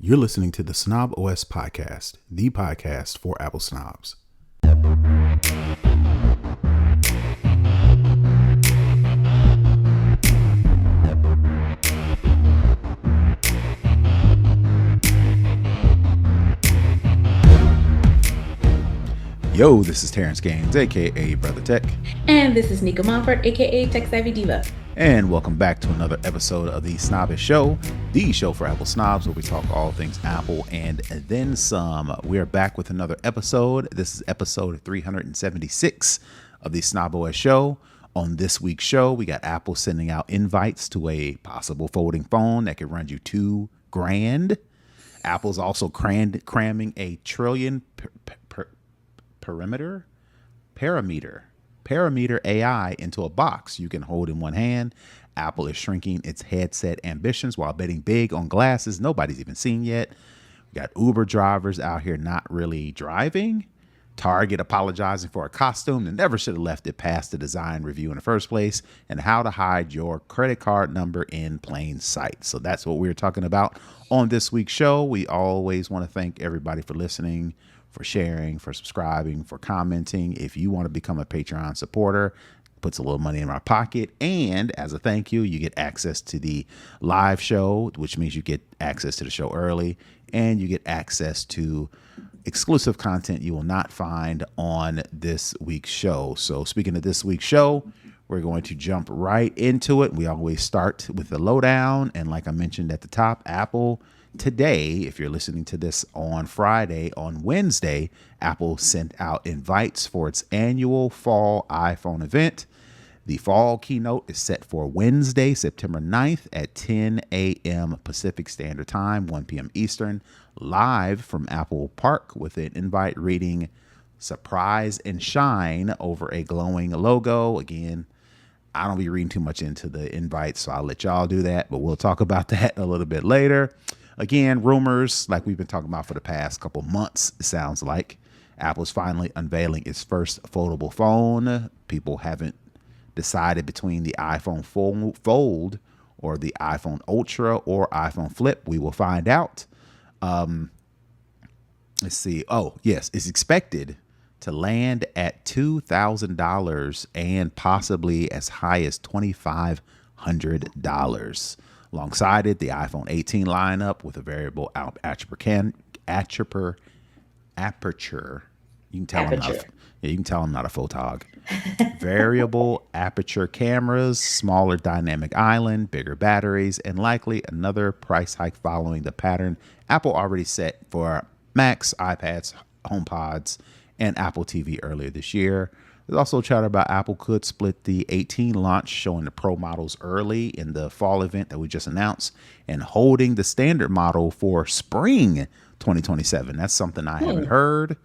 You're listening to the Snob OS Podcast, the podcast for Apple snobs. Yo, this is Terrance Gaines, aka Brother Tech. And this is Nica Montford, aka Tech Savvy Diva. And welcome back to another episode of the Snobbish Show, the show for Apple snobs, where we talk all things Apple and then some. We are back with another episode. This is episode 376 of the Snob OS Show. On this week's show, we got Apple sending out invites to a possible folding phone that could run you $2,000. Apple's also cramming a trillion parameter AI into a box you can hold in one hand. Apple is shrinking its headset ambitions while betting big on glasses nobody's even seen yet. We got Uber drivers out here not really driving. Target apologizing for a costume that never should have left it past the design review in the first place, and how to hide your credit card number in plain sight. So that's what we're talking about on this week's show. We always want to thank everybody for listening, for sharing, for subscribing, for commenting. If you want to become a Patreon supporter, puts a little money in our pocket. And as a thank you, you get access to the live show, which means you get access to the show early, and you get access to exclusive content you will not find on this week's show. So speaking of this week's show, we're going to jump right into it. We always start with the lowdown. And like I mentioned at the top, Apple today, if you're listening to this on Friday, on Wednesday, Apple sent out invites for its annual fall iPhone event. The fall keynote is set for Wednesday, September 9th at 10 a.m. Pacific Standard Time, 1 p.m. Eastern, live from Apple Park with an invite reading "Surprise and Shine" over a glowing logo. Again, I don't be reading too much into the invite, so I'll let y'all do that, but we'll talk about that a little bit later. Again, rumors like we've been talking about for the past couple months, it sounds like Apple's finally unveiling its first foldable phone. People haven't decided between the iPhone Fold or the iPhone Ultra or iPhone Flip. We will find out. Let's see. Oh, yes, it's expected to land at $2,000 and possibly as high as $2,500. Alongside it, the iPhone 18 lineup with a variable aperture. You can tell I'm not a photog. Variable aperture cameras, smaller dynamic island, bigger batteries, and likely another price hike following the pattern Apple already set for Macs, iPads, HomePods, and Apple TV earlier this year. There's also chatter about Apple could split the 18 launch, showing the Pro models early in the fall event that we just announced, and holding the standard model for spring 2027. That's something I haven't heard.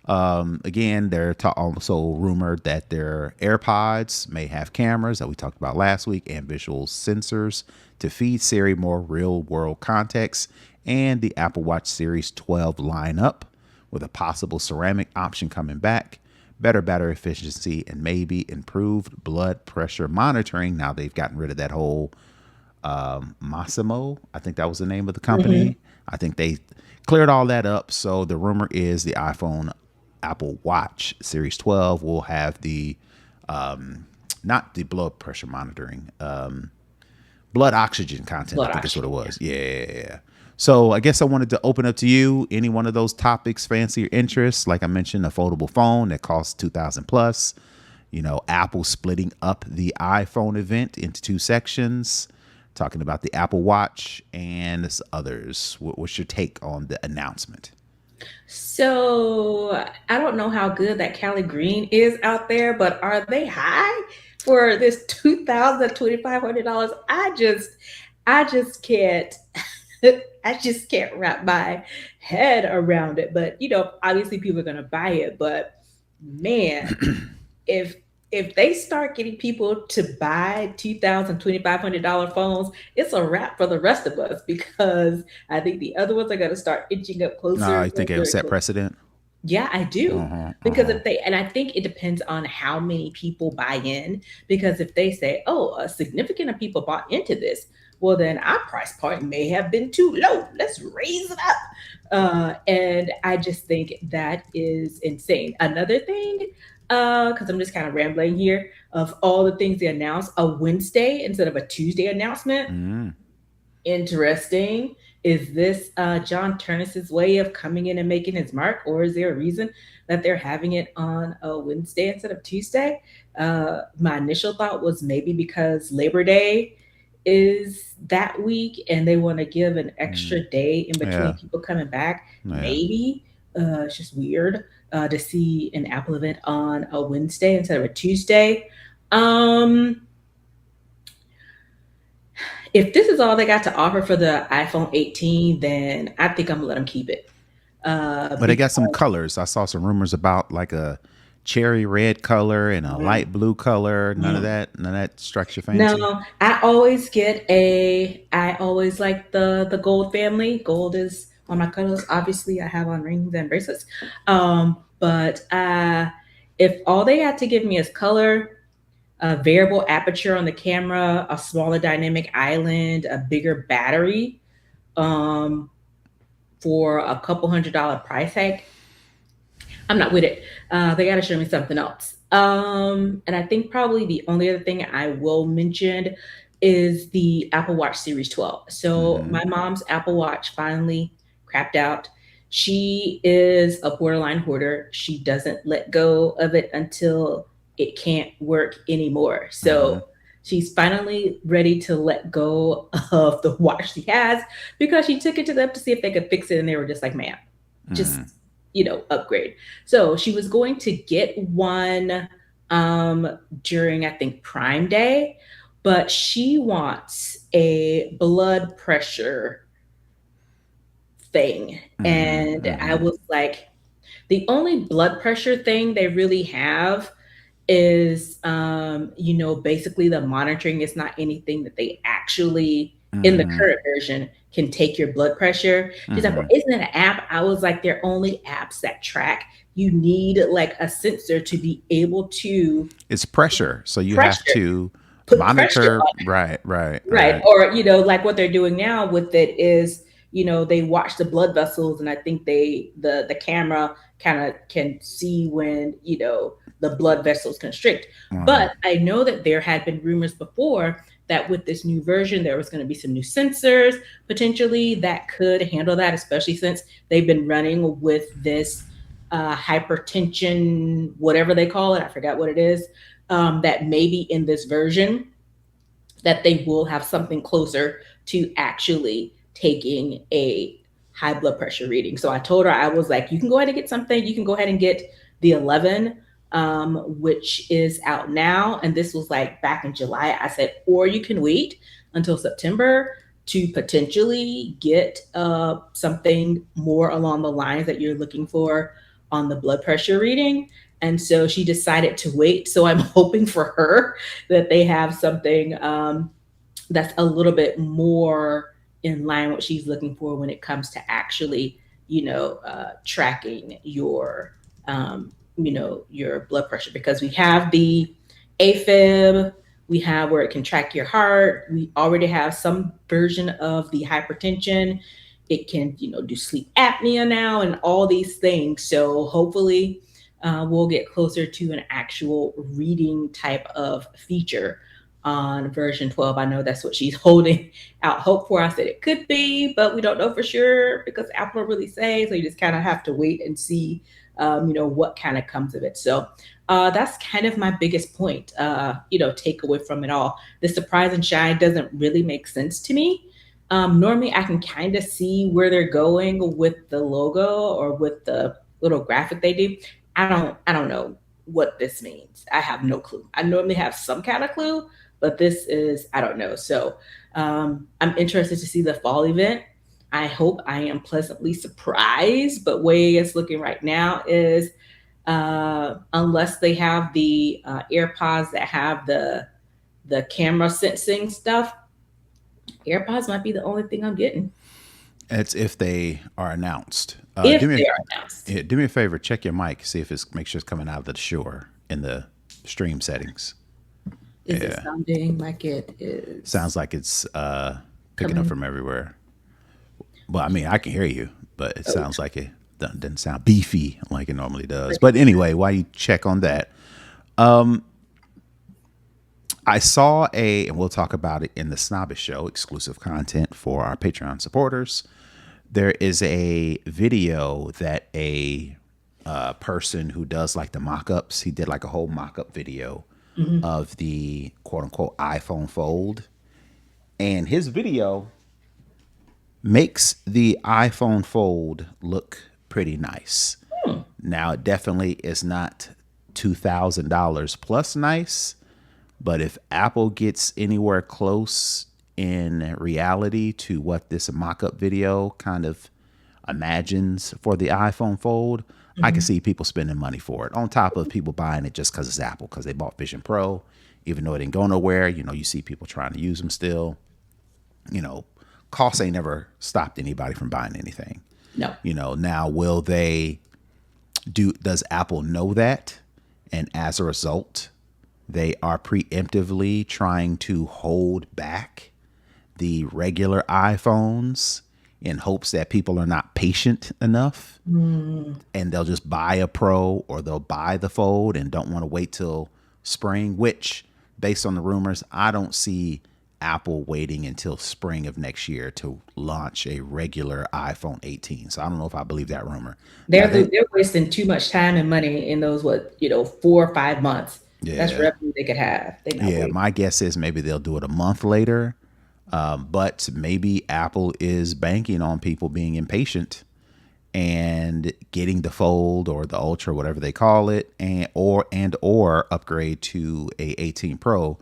Again, they're also rumored that their AirPods may have cameras that we talked about last week and visual sensors to feed Siri more real-world context, and the Apple Watch Series 12 lineup with a possible ceramic option coming back. Better battery efficiency, and maybe improved blood pressure monitoring. Now they've gotten rid of that whole Massimo. I think that was the name of the company. Mm-hmm. I think they cleared all that up. So the rumor is the Apple Watch Series 12 will have the, not the blood pressure monitoring, blood oxygen content. I think that's what it was. Yeah. So I guess I wanted to open up to you any one of those topics, fancy or interest. Like I mentioned, a foldable phone that costs $2,000 plus. You know, Apple splitting up the iPhone event into two sections, talking about the Apple Watch and others. What's your take on the announcement? So I don't know how good that Cali Green is out there, but are they high for this $2,000, $2,500? I just can't. I just can't wrap my head around it. But, you know, obviously people are going to buy it. But, man, if they start getting people to buy $2,000, $2,500 phones, it's a wrap for the rest of us, because I think the other ones are going to start inching up closer. No, I think it'll set precedent. Yeah, I do. Because and I think it depends on how many people buy in. Because if they say, oh, a significant of people bought into this, well, then our price point may have been too low. Let's raise it up. And I just think that is insane. Another thing, because I'm just kind of rambling here, of all the things they announced, a Wednesday instead of a Tuesday announcement. Mm. Interesting. Is this John Turnus's way of coming in and making his mark, or is there a reason that they're having it on a Wednesday instead of Tuesday? My initial thought was maybe because Labor Day is that week and they want to give an extra Mm. day in between Yeah. people coming back. Yeah. Maybe it's just weird to see an Apple event on a Wednesday instead of a Tuesday. Um, if this is all they got to offer for the iPhone 18, then I think I'm gonna let them keep it. But they got some Because colors. I saw some rumors about like a cherry red color and a mm, light blue color. None of mm. that. None of that strikes your fancy. No, I always get a. I always like the gold family. Gold is on my colors. Obviously, I have on rings and bracelets. But if all they had to give me is color, a variable aperture on the camera, a smaller dynamic island, a bigger battery, um, for a couple $100 price tag, I'm not with it. They got to show me something else. And I think probably the only other thing I will mention is the Apple Watch Series 12. So Mm-hmm. my mom's Apple Watch finally crapped out. She is a borderline hoarder. She doesn't let go of it until it can't work anymore. Mm-hmm. So she's finally ready to let go of the watch she has because she took it to them to see if they could fix it, and they were just like, "Man, just Mm-hmm. upgrade." So she was going to get one um during, I think, Prime Day, but she wants a blood pressure thing. Mm-hmm. And I Mm-hmm. was like, the only blood pressure thing they really have is basically the monitoring is not anything that they actually, in the Mm-hmm. current version, can take your blood pressure. She's like, well, Mm-hmm. isn't it an app? I was like, they're only apps that track. You need like a sensor to be able to It's pressure, so you have pressure to put pressure monitor. on. Right. Right. Right. Right. Or, like what they're doing now with it is, they watch the blood vessels, and I think the camera kind of can see when, the blood vessels constrict. Uh-huh. But I know that there had been rumors before that with this new version, there was going to be some new sensors potentially that could handle that, especially since they've been running with this hypertension, whatever they call it. I forgot what it is. That maybe in this version that they will have something closer to actually taking a high blood pressure reading. So I told her, I was like, you can go ahead and get something. You can go ahead and get the 11, which is out now. And this was like back in July. I said, or you can wait until September to potentially get something more along the lines that you're looking for on the blood pressure reading. And so she decided to wait. So I'm hoping for her that they have something that's a little bit more in line with what she's looking for when it comes to actually, tracking your blood pressure. Because we have the AFib, we have where it can track your heart. We already have some version of the hypertension. It can, do sleep apnea now and all these things. So hopefully, we'll get closer to an actual reading type of feature on version 12. I know that's what she's holding out hope for. I said it could be, but we don't know for sure because Apple don't really say. So you just kind of have to wait and see, what kind of comes of it. So that's kind of my biggest point, takeaway from it all. The surprise and shine doesn't really make sense to me. Normally, I can kind of see where they're going with the logo or with the little graphic they do. I don't know what this means. I have no clue. I normally have some kind of clue, but this is, I don't know. So I'm interested to see the fall event. I hope I am pleasantly surprised, but way it's looking right now is unless they have the AirPods that have the camera sensing stuff, AirPods might be the only thing I'm getting It's if they are announced. if they are announced. Do me a favor. Check your mic. See if it's make sure it's coming out of the shore in the stream settings. Is it Yeah. sounding like it Sounds is like it's picking up coming? from everywhere. Well, I mean, I can hear you, but it Oh, sounds like it doesn't sound beefy like it normally does. like But anyway, while you check on that, I saw and we'll talk about it in the Snobbish Show, exclusive content for our Patreon supporters. There is a video that a person who does like the mock-ups, he did like a whole mock-up video mhm. of the quote unquote iPhone Fold. And his video makes the iPhone Fold look pretty nice. Hmm. Now, it definitely is not $2,000 plus nice, but if Apple gets anywhere close in reality to what this mock up video kind of imagines for the iPhone Fold, I can Mhm. see people spending money for it. On top of people buying it just because it's Apple, because they bought Vision Pro, even though it didn't go nowhere. You know, you see people trying to use them still. You know, costs ain't never stopped anybody from buying anything. No. You know, now will they does Apple know that? And as a result, they are preemptively trying to hold back the regular iPhones in hopes that people are not patient enough Mm. and they'll just buy a Pro or they'll buy the Fold and don't want to wait till spring, which, based on the rumors, I don't see Apple waiting until spring of next year to launch a regular iPhone 18. So I don't know if I believe that rumor. Now, They're wasting too much time and money in those 4 or 5 months. That's yeah, revenue they could have. They not yeah, waiting. my guess is maybe they'll do it a month later. But maybe Apple is banking on people being impatient and getting the Fold or the Ultra, whatever they call it, and or upgrade to a 18 Pro,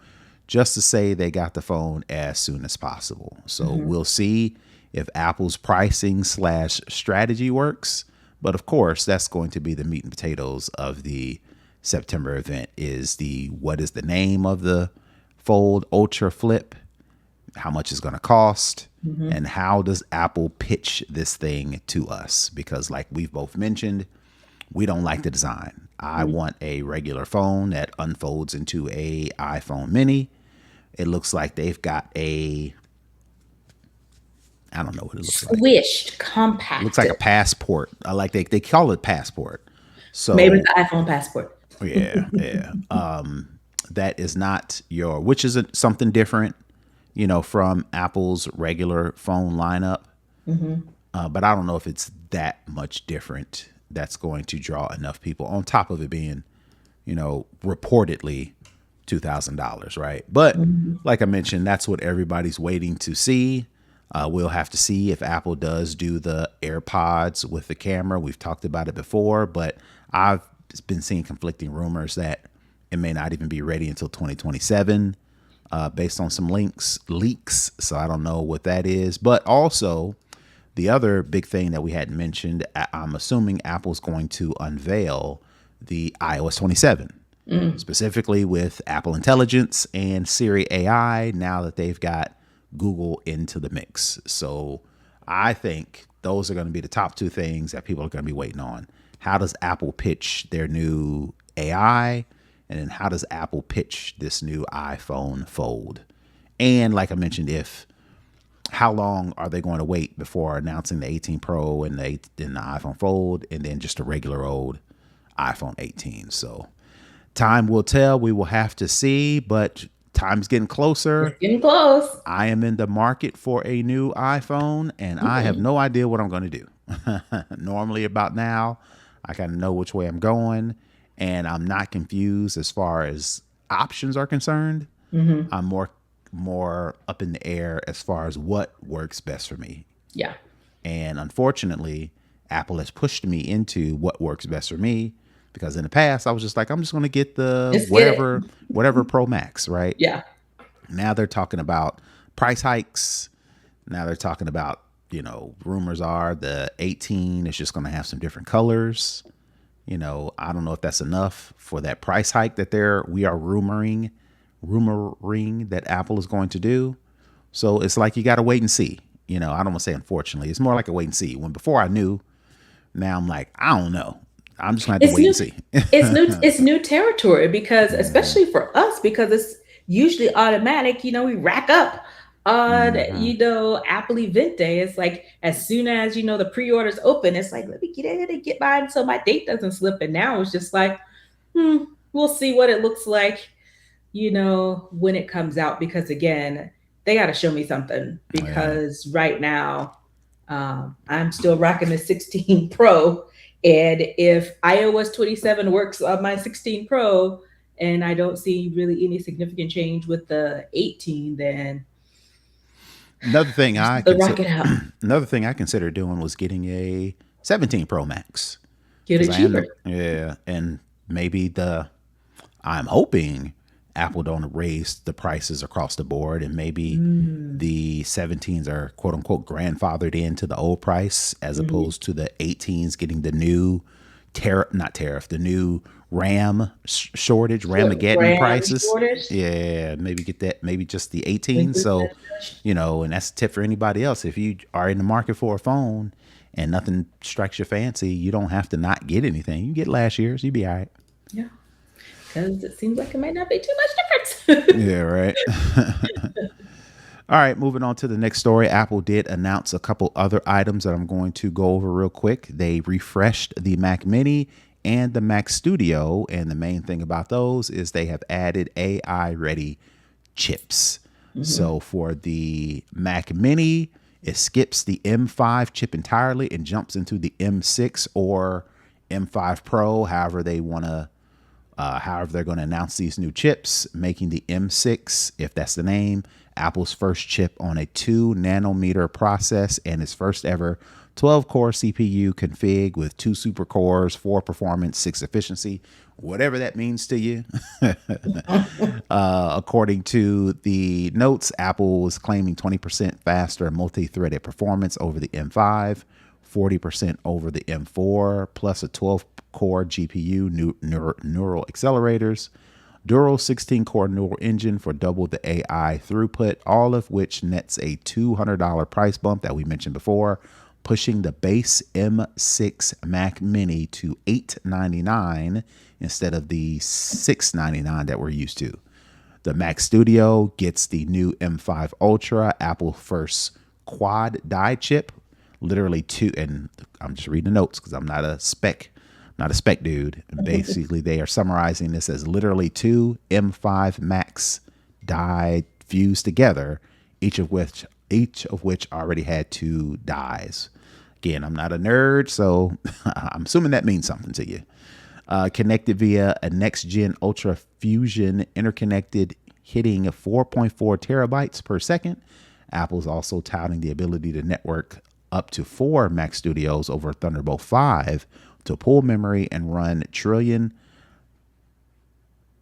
just to say they got the phone as soon as possible. So Mhm. we'll see if Apple's pricing slash strategy works. But of course, that's going to be the meat and potatoes of the September event. Is the what is the name of the Fold Ultra Flip? How much is going to cost, Mhm. and how does Apple pitch this thing to us? Because, like we've both mentioned, we don't like the design. I Mhm. want a regular phone that unfolds into a iPhone mini. It looks like they've got I don't know what it looks like. Squished, It looks like a compacted. passport. I like they call it passport. Maybe it's So the iPhone passport. yeah, yeah. That is not your, which is something different, from Apple's regular phone lineup. Mhm. But I don't know if it's that much different that's going to draw enough people on top of it being, reportedly $2,000, right? But Mhm. like I mentioned, that's what everybody's waiting to see. We'll have to see if Apple does do the AirPods with the camera. We've talked about it before, but I've been seeing conflicting rumors that it may not even be ready until 2027, based on some leaks. So I don't know what that is. But also, the other big thing that we hadn't mentioned, I'm assuming Apple's going to unveil the iOS 27, Mm. specifically with Apple Intelligence and Siri AI, now that they've got Google into the mix. So I think those are going to be the top two things that people are going to be waiting on. How does Apple pitch their new AI? And then how does Apple pitch this new iPhone Fold? And like I mentioned, if how long are they going to wait before announcing the 18 Pro and the iPhone Fold and then just a regular old iPhone 18? So time will tell. We will have to see, but time's getting It's closer. getting close. I am in the market for a new iPhone and I have Mm. no idea what I'm going to do. Normally, about now, I kind of know which way I'm going and I'm not confused as far as options are concerned. Mhm. I'm more up in the air as far as what works best for me. Yeah. And unfortunately, Apple has pushed me into what works best for me, because in the past I was just like, I'm just going to get the Just get it. whatever Pro Max, right? Yeah. Now they're talking about price hikes. Now they're talking about, rumors are the 18 is just going to have some different colors. I don't know if that's enough for that price hike that we are rumoring that Apple is going to do. So it's like you got to wait and see. I don't want to say unfortunately. It's more like a wait and see. When before I knew, now I'm like, I don't know. I'm just going to have to It's wait and new. see. It's new. It's new territory because, especially for us, because usually automatic. We rack up on, Hmm. Apple event day. It's like as soon as, the pre-orders open, it's like, let me get in and get mine so my date doesn't slip. And now it's just like, hmm, we'll see what it looks like, when it comes out. Because again, they got to show me something, Yeah. because right now, I'm still rocking the 16 Pro. And if iOS 27 works on my 16 Pro and I don't see really any significant change with the 18, then Another thing there's I nothing consider rocking out. another thing I considered doing was getting a 17 Pro Max Get because it I am cheaper. the yeah, and maybe the I'm hoping Apple don't raise the prices across the board, and maybe Mm. the 17s are quote unquote grandfathered into the old price as Mm-hmm. opposed to the 18s getting the new not tariff, the new RAM shortage, Ramageddon RAM prices. shortage. Yeah, maybe get that, maybe just the 18. Lengthy So, message. and that's a tip for anybody else. If you are in the market for a phone and nothing strikes your fancy, you don't have to not get anything. You get last year's, you be all right. Yeah, because it seems like it might not be too much difference. Yeah, right. All right, moving on to the next story. Apple did announce a couple other items that I'm going to go over real quick. They refreshed the Mac Mini and the Mac Studio, and the main thing about those is they have added AI ready chips. Mm-hmm. So for the Mac Mini, it skips the M5 chip entirely and jumps into the M6 or M5 Pro, however they're going to announce these new chips, making the M6, if that's the name, Apple's first chip on a 2 nanometer process and its first ever 12 core CPU config with 2 super cores, 4 performance, 6 efficiency, whatever that means to you. According to the notes, Apple was claiming 20% faster multi threaded performance over the M5, 40% over the M4, plus a 12 core GPU, neural accelerators, Dural 16 core neural engine for double the AI throughput, all of which nets a $200 price bump that we mentioned before, pushing the base M6 Mac Mini to $899 instead of the $699 that we're used to. The Mac Studio gets the new M5 Ultra, Apple first quad die chip, literally two. And I'm just reading the notes because I'm not a spec dude. And basically, they are summarizing this as literally two M5 Max die fused together, each of which already had two dies. Again, I'm not a nerd, so I'm assuming that means something to you. Connected via a next gen Ultra Fusion interconnected, hitting 4.4 terabytes per second. Apple's also touting the ability to network up to 4 Mac Studios over Thunderbolt 5 to pull memory and run trillion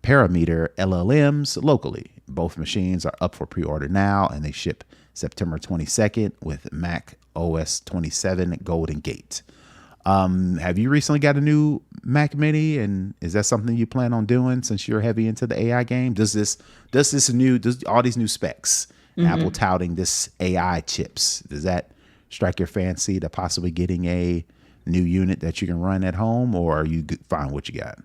parameter LLMs locally. Both machines are up for pre order now, and they ship September 22nd with Mac OS 27 Golden Gate. Have you recently got a new Mac Mini, and is that something you plan on doing since you're heavy into the AI game? Does all these new specs, Apple Mm-hmm. touting this AI chips, does that strike your fancy to possibly getting a new unit that you can run at home, or are you fine what you got?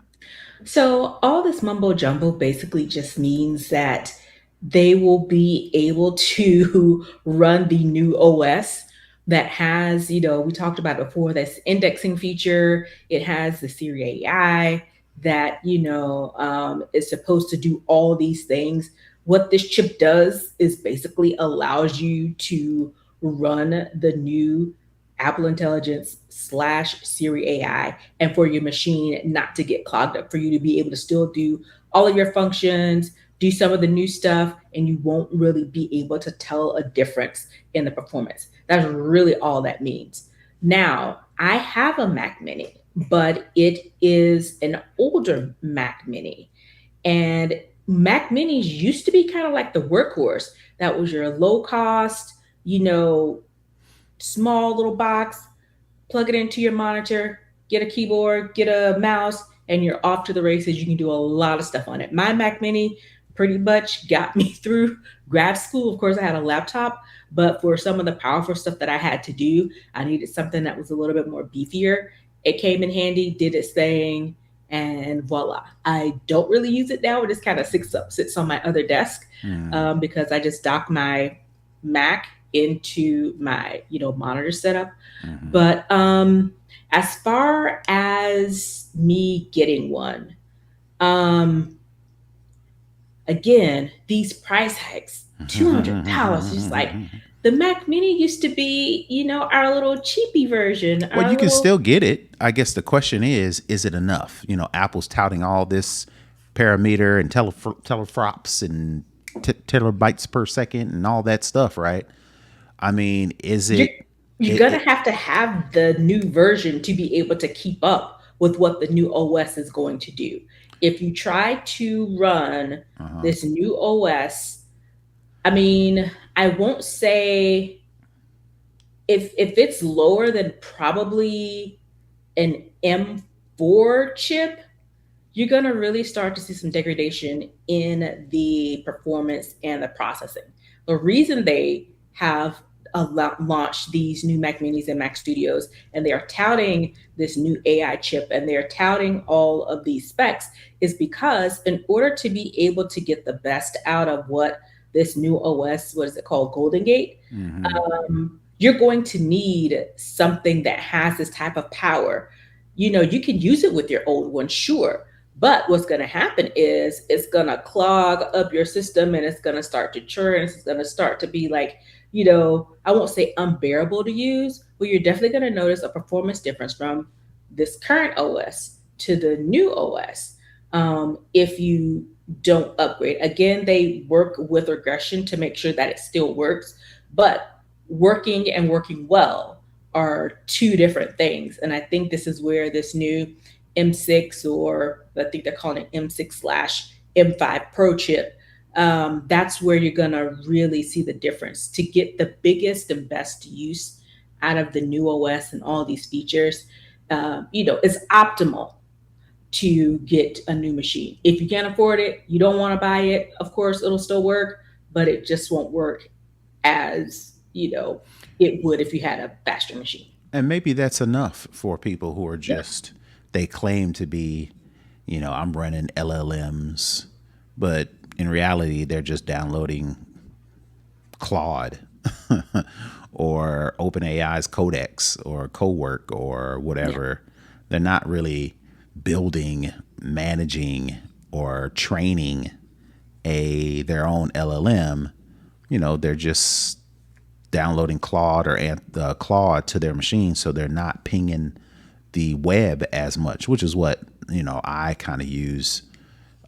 So all this mumbo jumbo basically just means that they will be able to run the new OS that has, we talked about before, this indexing feature. It has the Siri AI that, is supposed to do all these things. What this chip does is basically allows you to run the new Apple Intelligence slash Siri AI, and for your machine not to get clogged up, for you to be able to still do all of your functions, do some of the new stuff, and you won't really be able to tell a difference in the performance. That's really all that means. Now, I have a Mac Mini, but it is an older Mac Mini. And Mac Minis used to be kind of like the workhorse. That was your low cost, you know, small little box, plug it into your monitor, get a keyboard, get a mouse, and you're off to the races. You can do a lot of stuff on it. My Mac Mini pretty much got me through grad school. Of course, I had a laptop, but for some of the powerful stuff that I had to do, I needed something that was a little bit more beefier. It came in handy, did its thing, and voila. I don't really use it now. It just kind of sits on my other desk, Mm, because I just dock my Mac into my monitor setup. hmm. But as far as me getting one, um, again, these price hikes, $200, just like the Mac Mini used to be, our little cheapy version, Well, our you can little. still get it. I guess the question is it enough? Apple's touting all this parameter and teleflops and terabytes per second and all that stuff, right? I mean, is you're it? you're It, gonna it have to have the new version to be able to keep up with what the new OS is going to do. If you try to run uh-huh. this new OS, I mean, I won't say if it's lower than probably an M4 chip, you're going to really start to see some degradation in the performance and the processing. The reason they have launched these new Mac Minis and Mac Studios, and they are touting this new AI chip, and they are touting all of these specs, is because in order to be able to get the best out of what this new OS, what is it called, Golden Gate, Hmm. you're going to need something that has this type of power. You can use it with your old one, sure, but what's going to happen is it's going to clog up your system, and it's going to start to churn. It's going to start to be like, I won't say unbearable to use, but you're definitely going to notice a performance difference from this current OS to the new OS, if you don't upgrade. Again, they work with regression to make sure that it still works, but working and working well are two different things. And I think this is where this new M6, or I think they're calling it M6 slash M5 Pro chip, that's where you're going to really see the difference. To get the biggest and best use out of the new OS and all these features, it's optimal to get a new machine. If you can't afford it, you don't want to buy it, of course, it'll still work, but it just won't work as it would if you had a faster machine. And maybe that's enough for people who are just, they claim to be, I'm running LLMs, but in reality, they're just downloading Claude or OpenAI's Codex or Cowork or Yeah. whatever. They're not really building, managing, or training their own LLM. They're just downloading Claude or Claude to their machine, so they're not pinging the web as much, which is what I kind of use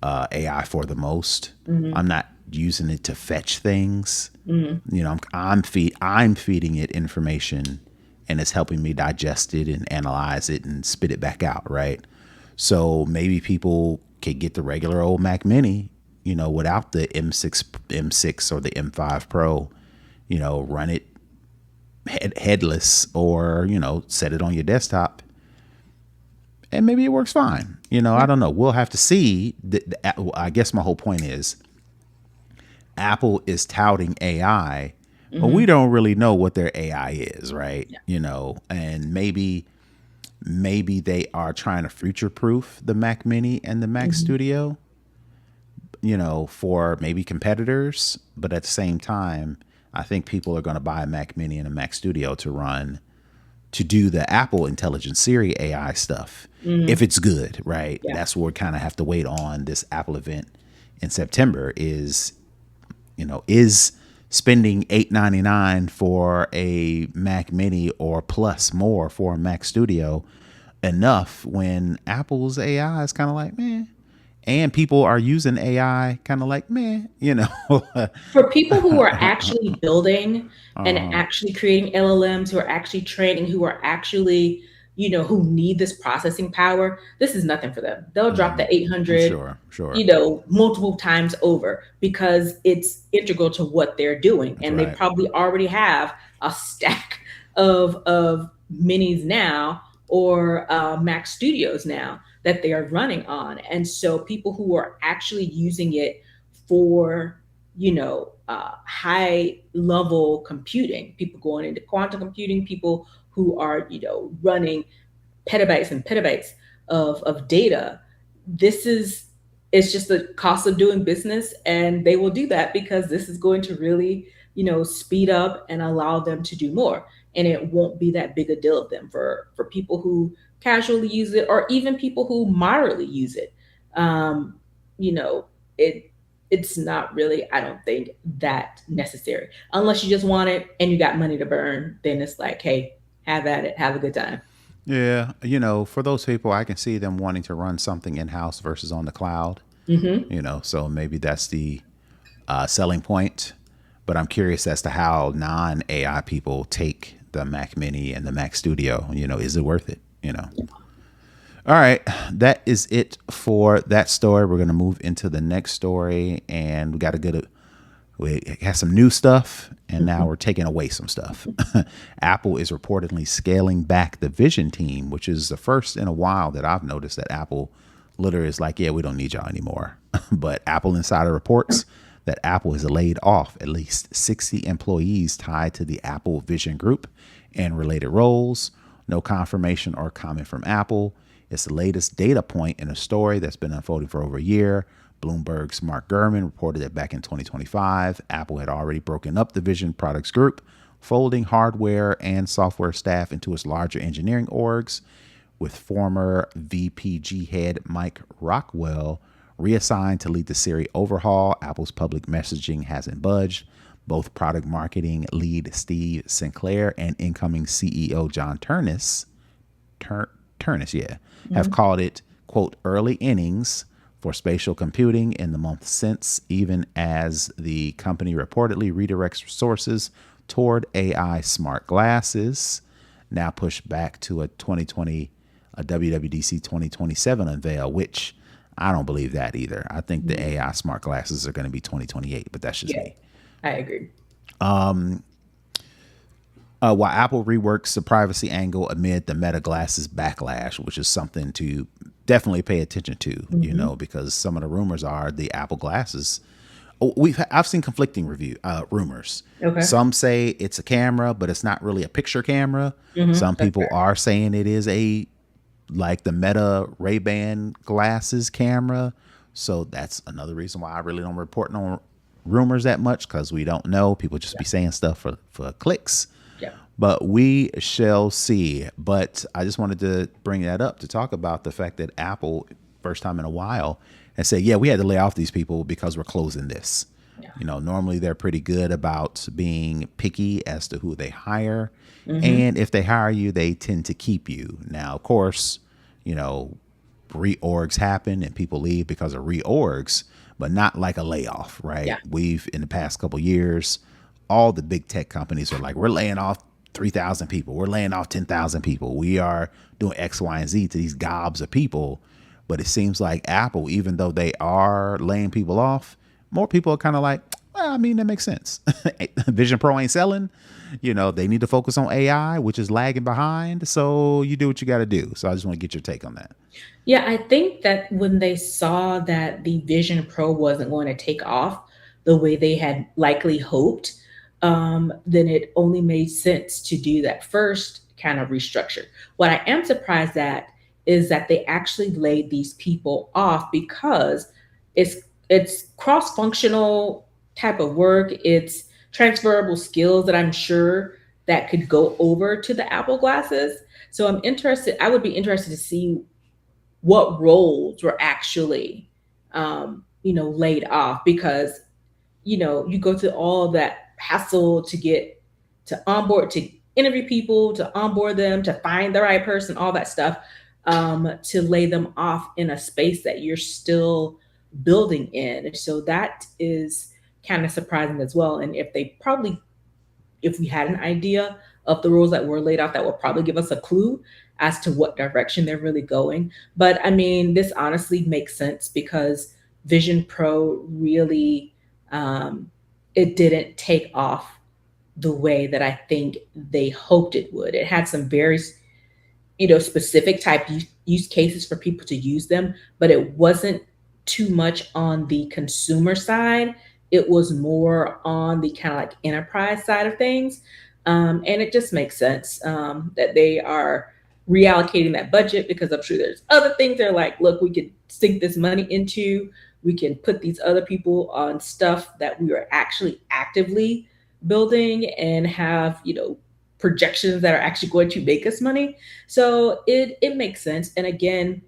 AI for the most. Hmm. I'm not using it to fetch things. Hmm. I'm feeding it information, and it's helping me digest it and analyze it and spit it back out. Right. So maybe people could get the regular old Mac Mini, without the M6 or the M5 Pro. Run it headless, or set it on your desktop, and maybe it works fine. I Yeah. don't know. We'll have to see. I guess my whole point is Apple is touting AI, but we Hmm. don't really know what their AI is, right? Yeah. And maybe they are trying to future proof the Mac Mini and the Mac Hmm. Studio, for maybe competitors. But at the same time, I think people are going to buy a Mac Mini and a Mac Studio to do the Apple Intelligent Siri AI stuff. Hmm. If it's good, right? Yeah. That's what we kind of have to wait on this Apple event in September. Is spending $899 for a Mac Mini or plus more for a Mac Studio enough when Apple's AI is kind of like, man, and people are using AI kind of like, man, For people who are actually building and uh-huh. actually creating LLMs, who are actually training, who are actually, who need this processing power, this is nothing for them. They'll drop Hmm. the 800, Sure. multiple times over, because it's integral to what they're doing. That's And they right. probably already have a stack of minis now, or Mac Studios now, that they are running on. And so people who are actually using it for high level computing, people going into quantum computing, people who are running petabytes and petabytes of data, this is it's just the cost of doing business, and they will do that because this is going to really, speed up and allow them to do more, and it won't be that big a deal of them for people who casually use it, or even people who moderately use it. um you know it it's not really, I don't think, that necessary, unless you just want it and you got money to burn. Then it's like, hey, have at it, have a good time. Yeah, for those people, I can see them wanting to run something in house versus on the cloud. Hmm. So maybe that's the selling point. But I'm curious as to how non AI people take the Mac Mini and the Mac Studio. Is it worth it? All right, that is it for that story. We're going to move into the next story, and we have some new stuff, and now we're taking away some stuff. Apple is reportedly scaling back the Vision team, which is the first in a while that I've noticed that Apple literally is like, yeah, we don't need y'all anymore. But Apple Insider reports that Apple has laid off at least 60 employees tied to the Apple Vision Group and related roles. No confirmation or comment from Apple. It's the latest data point in a story that's been unfolding for over a year. Bloomberg's Mark Gurman reported that back in 2025, Apple had already broken up the Vision Products Group, folding hardware and software staff into its larger engineering orgs, with former VPG head Mike Rockwell reassigned to lead the Siri overhaul. Apple's public messaging hasn't budged. Both product marketing lead Steve Sinclair and incoming CEO John Ternus, have called it, quote, early innings for spatial computing in the month since, even as the company reportedly redirects resources toward AI smart glasses, now pushed back to a WWDC 2027 unveil, which I don't believe that either. I think the AI smart glasses are going to be 2028, but that's just Yeah, me. I agree. While Apple reworks the privacy angle amid the Meta glasses backlash, which is something to definitely pay attention to, Hmm. because some of the rumors are the Apple glasses. I've seen conflicting rumors. Okay. Some say it's a camera, but it's not really a picture camera. Hmm. Some That's people fair. are saying it is a like the Meta Ray-Ban glasses camera. So that's another reason why I really don't report no rumors that much, because we don't know. People just Yeah. be saying stuff for clicks. Yeah. But we shall see. But I just wanted to bring that up to talk about the fact that Apple, first time in a while, and say, yeah, we had to lay off these people because we're closing this. Yeah. Normally they're pretty good about being picky as to who they hire. Hmm. And if they hire you, they tend to keep you. Now, of course, you know, reorgs happen and people leave because of reorgs, but not like a layoff, right? Yeah. We've, in the past couple years, all the big tech companies are like, we're laying off 3,000 people. We're laying off 10,000 people. We are doing X, Y, and Z to these gobs of people. But it seems like Apple, even though they are laying people off, more people are kind of like, well, I mean, that makes sense. Vision Pro ain't selling. They need to focus on AI, which is lagging behind. So you do what you got to do. So I just want to get your take on that. Yeah, I think that when they saw that the Vision Pro wasn't going to take off the way they had likely hoped, then it only made sense to do that first kind of restructure. What I am surprised at is that they actually laid these people off because it's it's cross-functional type of work. It's transferable skills that I'm sure that could go over to the Apple glasses. So I would be interested to see what roles were actually laid off, because you go to all that hassle to get to onboard, to interview people, to onboard them, to find the right person, all that stuff, to lay them off in a space that you're still building in. So that is kind of surprising as well. And if we had an idea of the roles that were laid off, that would probably give us a clue as to what direction they're really going. But I mean, this honestly makes sense because Vision Pro really, um, it didn't take off the way that I think they hoped it would. It had some very specific type use cases for people to use them, but it wasn't too much on the consumer side. It was more on the kind of like enterprise side of things. And it just makes sense that they are reallocating that budget, because I'm sure there's other things they're like, look, we could sink this money into, we can put these other people on stuff that we are actually actively building and have, projections that are actually going to make us money. So it makes sense. And again,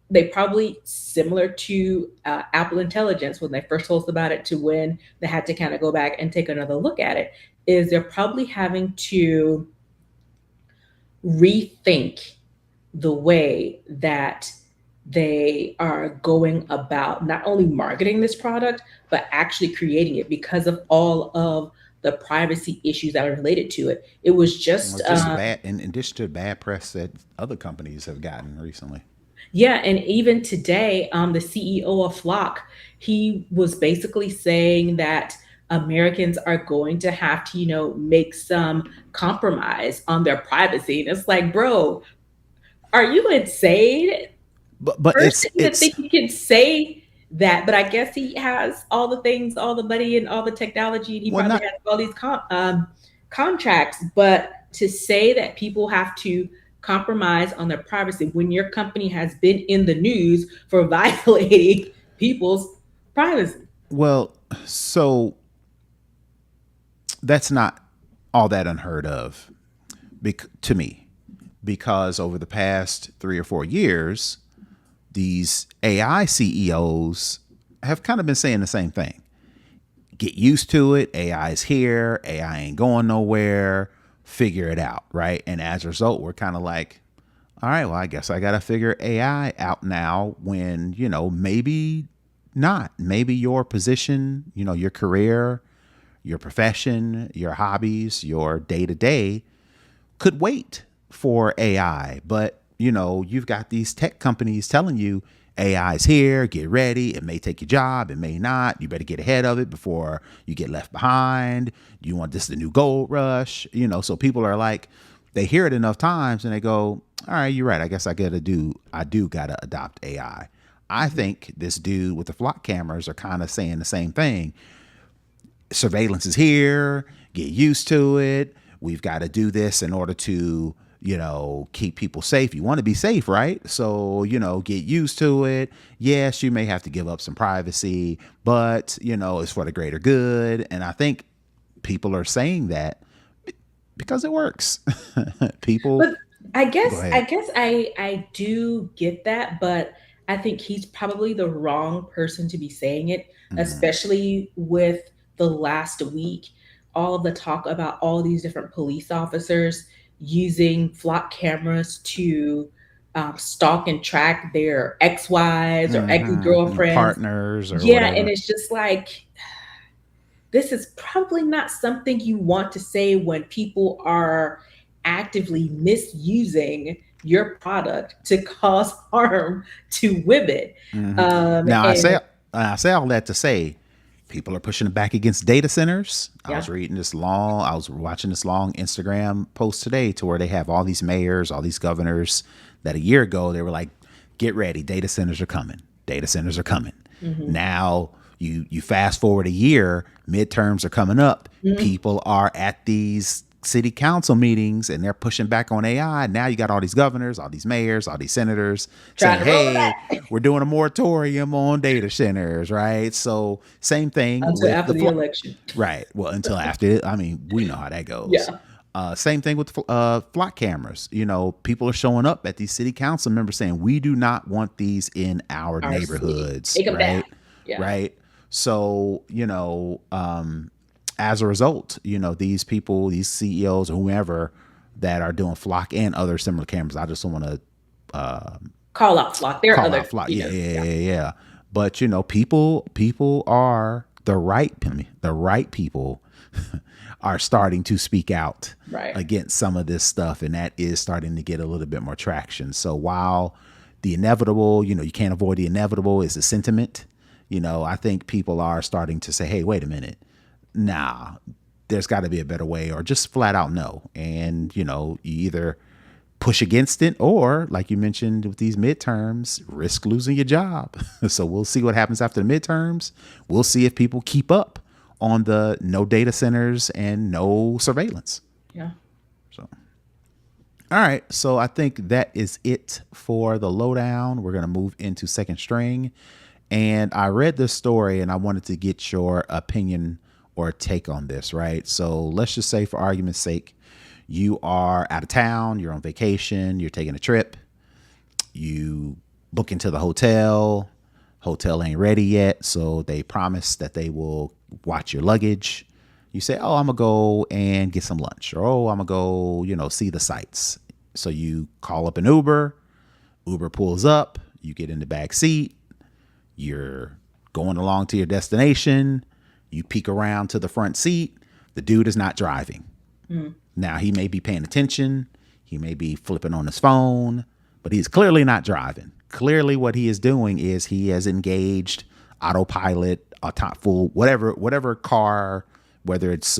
they probably, similar to Apple Intelligence when they first told us about it to when they had to kind of go back and take another look at it, is they're probably having to rethink the way that they are going about not only marketing this product, but actually creating it, because of all of the privacy issues that are related to it. It was Well, just, just the bad, in addition to the bad press that other companies have gotten recently. yeah, and even today, the CEO of Flock, he was basically saying that Americans are going to have to, make some compromise on their privacy. And it's like, bro, are you insane? But First, it's to even think you can say that, but I guess he has all the things, all the money, and all the technology, and he well probably not has all these contracts. But to say that people have to compromise on their privacy when your company has been in the news for violating people's privacy. well so that's not all that unheard of to me, because over the past 3 or 4 years, these AI CEOs have kind of been saying the same thing. Get used to it. AI is here. AI ain't going nowhere. Figure it out, right? And as a result, we're kind of like, all right, well, I guess I got to figure AI out now when, maybe not. Maybe your position, your career, your profession, your hobbies, your day to day could wait for AI. But, you've got these tech companies telling you AI is here, get ready. It may take your job, it may not. You better get ahead of it before you get left behind. You want this the new gold rush, so people are like, they hear it enough times and they go, all right, you're right. I guess I do gotta adopt AI. I think this dude with the flock cameras are kind of saying the same thing. Surveillance is here, get used to it. We've got to do this in order to, keep people safe. You want to be safe, right? So, get used to it. Yes, you may have to give up some privacy, but, it's for the greater good. And I think people are saying that because it works. People, But I go guess I ahead. guess I do get that, but I think he's probably the wrong person to be saying it, Mm-hmm. especially with the last week, all of the talk about all these different police officers using flock cameras to stalk and track their ex-wives or Mm-hmm. ex-girlfriends. Partners or Yeah, and whatever. it's just like, this is probably not something you want to say when people are actively misusing your product to cause harm to women. Hmm. Now And I say all that to say people are pushing it back against data centers. yeah, I was watching this long Instagram post today to where they have all these mayors, all these governors that a year ago they were like, get ready, data centers are coming. Data centers are coming. hmm Now you fast forward a year, midterms are coming up. hmm People are at these city council meetings and they're pushing back on AI. Now you got all these governors, all these mayors, all these senators trying saying, to roll it hey, back we're doing a moratorium on data centers, right? So same thing until with after the the election. right. Well, until after, I mean, we know how that goes. Yeah, Same thing with flock cameras. People are showing up at these city council members saying, we do not want these in our our city, neighborhoods, take them down. right? Yeah, Right. So, as a result, these people, these CEOs or whoever that are doing flock and other similar cameras, I just don't want to call out flock. There are call other, out flock. Yeah, yeah, yeah, yeah, yeah. But people are the right people are starting to speak out right. against some of this stuff, and that is starting to get a little bit more traction. So while the inevitable, you can't avoid the inevitable is the sentiment. I think people are starting to say, hey, wait a minute, nah, there's got to be a better way, or just flat out no. And you either push against it, or like you mentioned with these midterms, risk losing your job. So we'll see what happens after the midterms. We'll see if people keep up on the no data centers and no surveillance. Yeah. So All right. So I think that is it for the lowdown. We're going to move into second string. And I read this story and I wanted to get your opinion or take on this, right? So let's just say, for argument's sake, you are out of town, you're on vacation, you're taking a trip, you book into the hotel ain't ready yet, so they promise that they will watch your luggage. You say, oh, I'm gonna go and get some lunch, or oh, I'm gonna go, see the sights. So you call up an Uber pulls up, you get in the back seat, you're going along to your destination, you peek around to the front seat, the dude is not driving. Now, he may be paying attention, he may be flipping on his phone, but he's clearly not driving. Clearly what he is doing is he has engaged autopilot, full, whatever car, whether it's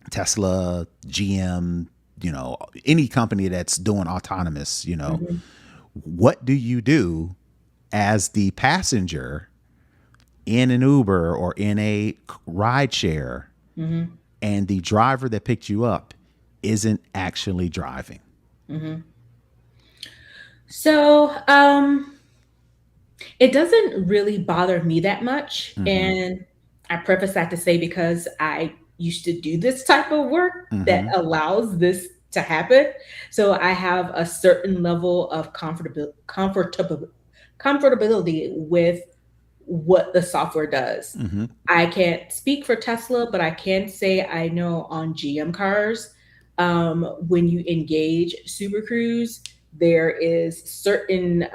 Tesla, GM, any company that's doing autonomous, what do you do as the passenger in an Uber or in a ride share, and the driver that picked you up isn't actually driving? So, it doesn't really bother me that much. And I preface that to say because I used to do this type of work that allows this to happen. So I have a certain level of comfortability with what the software does. I can't speak for Tesla, but I can say I know on GM cars, when you engage Super Cruise, there is certain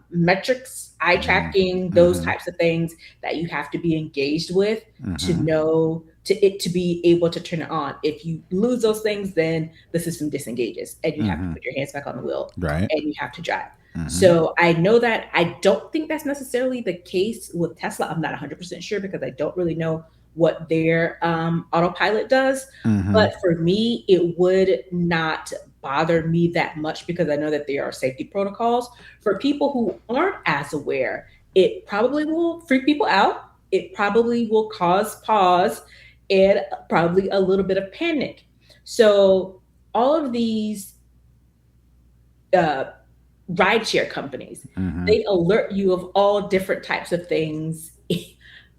metrics, eye tracking, those types of things that you have to be engaged with to know to be able to turn it on. If you lose those things, then the system disengages and you have to put your hands back on the wheel, Right. and you have to drive. So I know that. I don't think that's necessarily the case with Tesla. I'm not 100% sure because I don't really know what their autopilot does. But for me, it would not bother me that much because I know that there are safety protocols. For people who aren't as aware, it probably will freak people out. It probably will cause pause and probably a little bit of panic. So all of these rideshare companies, they alert you of all different types of things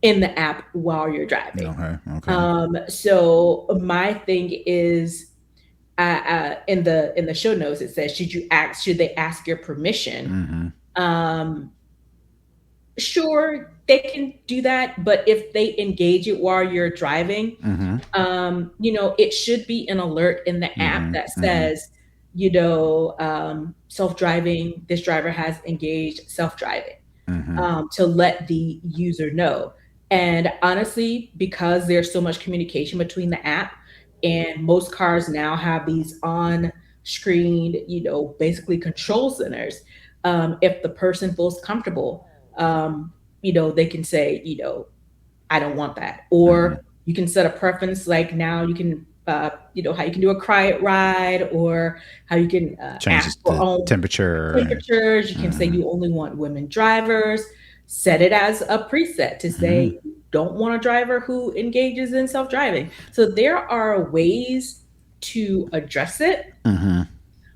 in the app while you're driving. Okay. So my thing is, in the show notes it says, should they ask your permission? Sure, they can do that, but if they engage it while you're driving, it should be an alert in the app that says, self-driving, this driver has engaged self-driving, to let the user know. And honestly, because there's so much communication between the app, and most cars now have these on-screen, basically control centers. If the person feels comfortable, they can say, I don't want that. Or you can set a preference, like now you can, how you can do a quiet ride, or how you can Changes ask for the own temperature. temperatures. You can say you only want women drivers. Set it as a preset to say you don't want a driver who engages in self-driving. So there are ways to address it,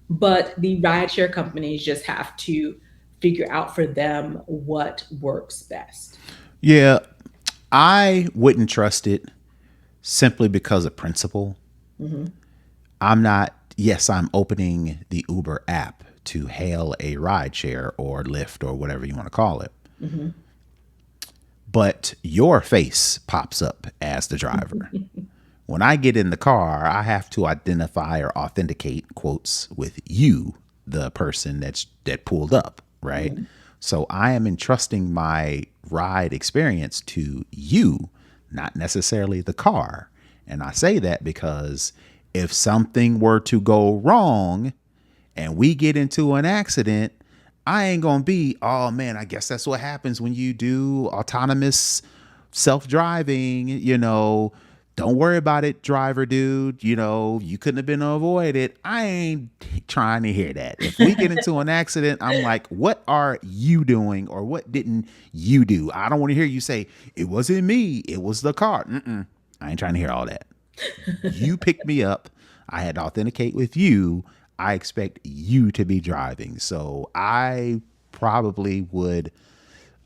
but the rideshare companies just have to figure out for them what works best. Yeah, I wouldn't trust it simply because of principle. I'm opening the Uber app to hail a ride share or Lyft or whatever you want to call it. But your face pops up as the driver. When I get in the car, I have to identify or authenticate, quotes, with you, the person that pulled up, right? So I am entrusting my ride experience to you, not necessarily the car. And I say that because if something were to go wrong and we get into an accident, I ain't gonna be, oh man, I guess that's what happens when you do autonomous self-driving, don't worry about it, driver dude, you couldn't have been avoided. I ain't trying to hear that. If we get into an accident, I'm like, what are you doing, or what didn't you do? I don't want to hear you say, it wasn't me, it was the car. I ain't trying to hear all that. You picked me up. I had to authenticate with you. I expect you to be driving. So I probably would,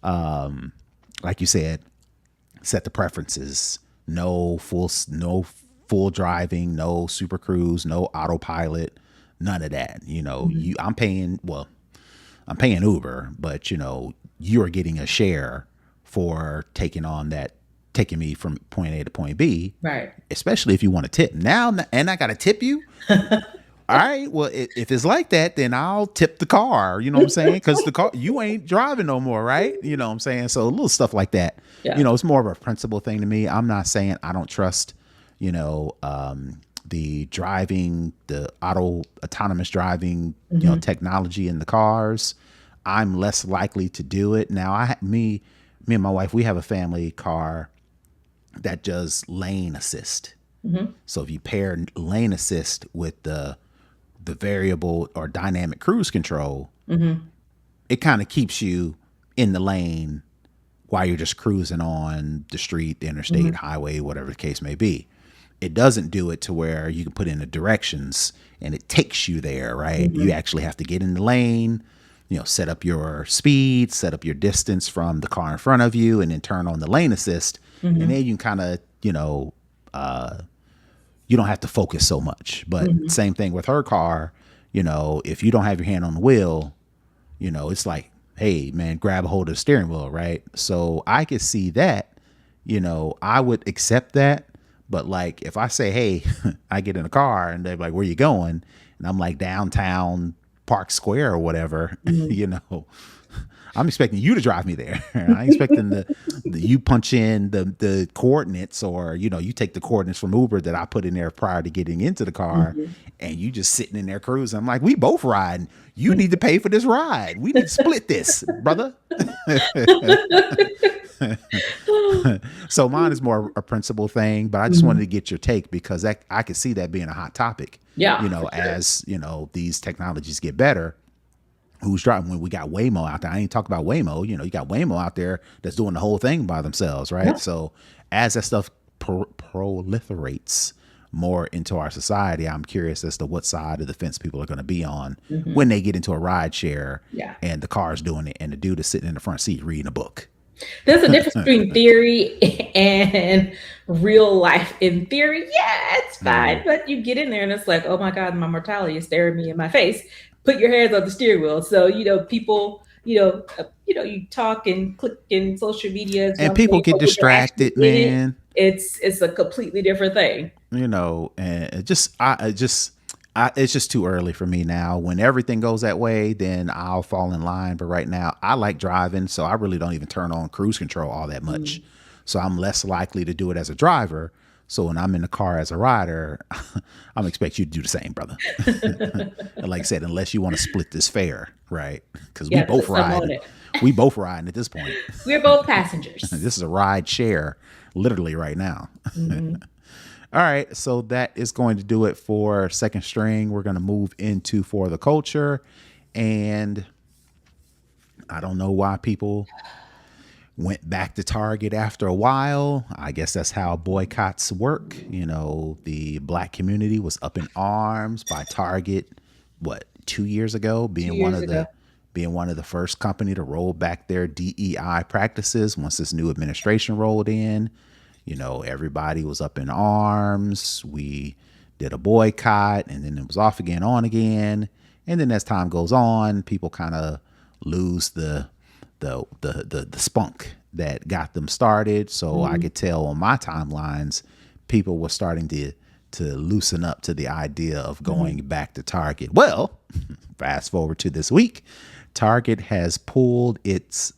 like you said, set the preferences. No full driving, no super cruise, no autopilot, none of that. Mhm. I'm paying Uber, but you're getting a share for taking me from point A to point B, Right. especially if you want to tip. Now, and I got to tip you. All right. Well, if it's like that, then I'll tip the car. You know what I'm saying? Because the car, you ain't driving no more, right? You know what I'm saying? So little stuff like that. Yeah. It's more of a principle thing to me. I'm not saying I don't trust, the driving, the autonomous driving, Hmm. technology in the cars. I'm less likely to do it now. Me and my wife, we have a family car that does lane assist. Hmm. So if you pair lane assist with the variable or dynamic cruise control, Hmm. it kind of keeps you in the lane while you're just cruising on the street, the interstate, Hmm. highway, whatever the case may be. It doesn't do it to where you can put in the directions and it takes you there, right? You Hmm. actually have to get in the lane, set up your speed, set up your distance from the car in front of you, and then turn on the lane assist. And Hmm. then you can kind of, you don't have to focus so much. But Hmm. same thing with her car, if you don't have your hand on the wheel, it's like, hey, man, grab a hold of the steering wheel, right? So I could see that, I would accept that. But like, if I say, hey, I get in a car and they're like, where you going? And I'm like downtown Park Square or whatever, Hmm. you know, I'm expecting you to drive me there. I ain't expecting the you punch in the coordinates, or you take the coordinates from Uber that I put in there prior to getting into the car, Hmm. and you just sitting in there cruising. I'm like, we both riding. You need to pay for this ride. We need to split this, brother. So mine is more a principle thing, but I just wanted Hmm. to get your take because I could see that being a hot topic. Yeah, for sure. As these technologies get better, who's driving when we got Waymo out there. I ain't talk about Waymo. You got Waymo out there that's doing the whole thing by themselves, right? Yeah. So as that stuff proliferates more into our society, I'm curious as to what side of the fence people are going to be on Hmm. when they get into a ride share Yeah. and the car's doing it and the dude is sitting in the front seat reading a book. There's a difference between theory and real life. In theory, yeah, it's fine, but you get in there and it's like, oh my God, my mortality is staring me in my face. Put your hands on the steering wheel. So people, you talk and click in social media is And one people thing, get but when you're actually distracted, in it, man. it's a completely different thing. And it's just too early for me now. When everything goes that way, then I'll fall in line. But right now, I like driving, so I really don't even turn on cruise control all that much. Mm. So I'm less likely to do it as a driver. So when I'm in the car as a rider, I'm expect you to do the same, brother. And like I said, unless you want to split this fare, right? Because Yeah, put some on it. we both riding at this point. We're both passengers. This is a ride share, literally right now. Hmm. All right, so that is going to do it for second string. We're going to move into for the culture, and I don't know why people went back to Target after a while. I guess that's how boycotts work. The black community was up in arms by Target, what, 2 years ago, 2 years ago. being one of the first company to roll back their DEI practices once this new administration rolled in. Everybody was up in arms. We did a boycott and then it was off again, on again. And then as time goes on, people kind of lose the spunk that got them started. So I Mhm. could tell on my timelines, people were starting to loosen up to the idea of going Mhm. back to Target. Well, fast forward to this week, Target has pulled its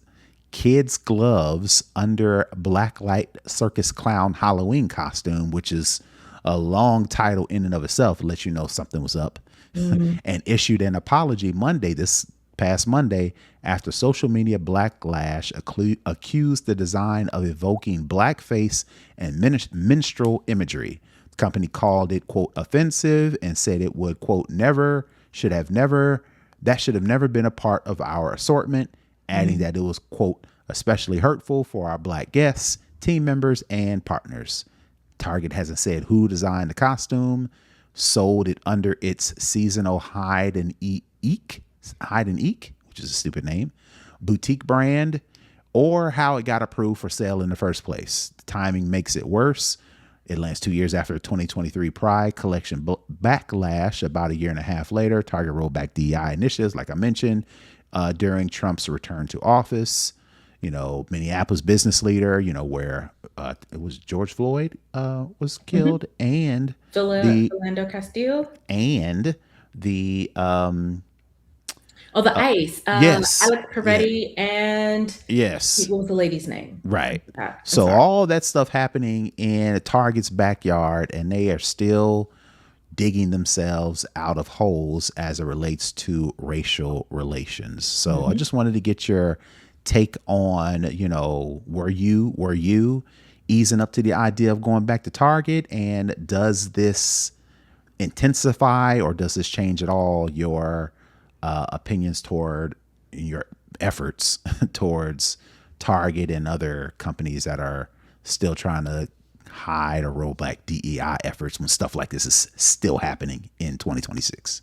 kids' gloves under Blacklight Circus Clown Halloween costume, which is a long title in and of itself, to let you know something was up, Mhm. and issued an apology this past Monday, after social media backlash accused the design of evoking blackface and minstrel imagery. The company called it, quote, offensive, and said it would, quote, that should have never been a part of our assortment, adding Mhm. that it was, quote, especially hurtful for our black guests, team members, and partners. Target hasn't said who designed the costume, sold it under its seasonal hide and eek, which is a stupid name, boutique brand, or how it got approved for sale in the first place. The timing makes it worse. It lands 2 years after the 2023 Pride collection backlash. About a year and a half later, Target rolled back DEI initiatives, like I mentioned, during Trump's return to office. Minneapolis business leader, where it was George Floyd was killed, and Philando Castile, and the the ICE, yes, Alex Peretti, and yes, what was the lady's name? Right. So all that stuff happening in Target's backyard, and they are still digging themselves out of holes as it relates to racial relations. So I just wanted to get your take on, were you easing up to the idea of going back to Target, and does this intensify, or does this change at all your opinions toward your efforts towards Target and other companies that are still trying to hide or roll back DEI efforts when stuff like this is still happening in 2026?